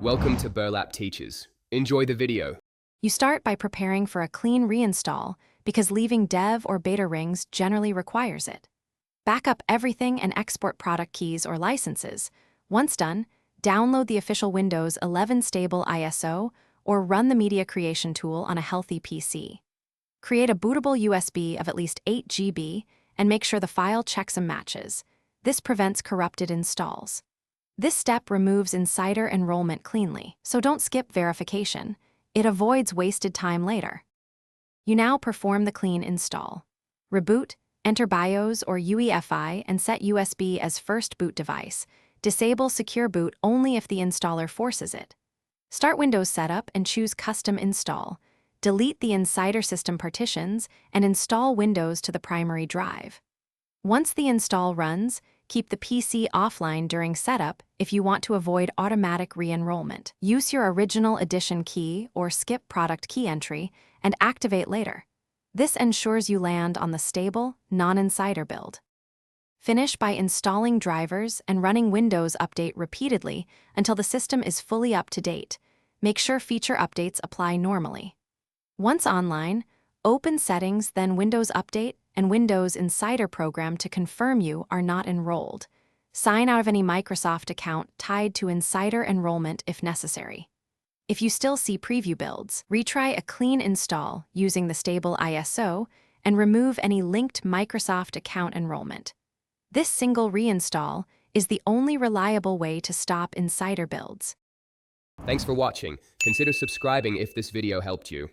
Welcome to Burlap Teachers. Enjoy the video. You start by preparing for a clean reinstall because leaving dev or beta rings generally requires it. Back up everything and export product keys or licenses. Once done, download the official Windows 11 stable ISO or run the media creation tool on a healthy PC. Create a bootable USB of at least 8 GB and make sure the file checksum matches. This prevents corrupted installs. This step removes insider enrollment cleanly, so don't skip verification. It avoids wasted time later. You now perform the clean install. Reboot, enter BIOS or UEFI and set USB as first boot device. Disable secure boot only if the installer forces it. Start Windows setup and choose Custom Install. Delete the insider system partitions and install Windows to the primary drive. Once the install runs, keep the PC offline during setup if you want to avoid automatic re-enrollment. Use your original edition key or skip product key entry and activate later. This ensures you land on the stable, non-insider build. Finish by installing drivers and running Windows Update repeatedly until the system is fully up to date. Make sure feature updates apply normally. Once online, open Settings, then Windows Update and Windows Insider Program to confirm you are not enrolled. Sign out of any Microsoft account tied to insider enrollment if necessary. If you still see preview builds, retry a clean install using the stable ISO and remove any linked Microsoft account enrollment. This single reinstall is the only reliable way to stop insider builds. Thanks for watching. Consider subscribing if this video helped you.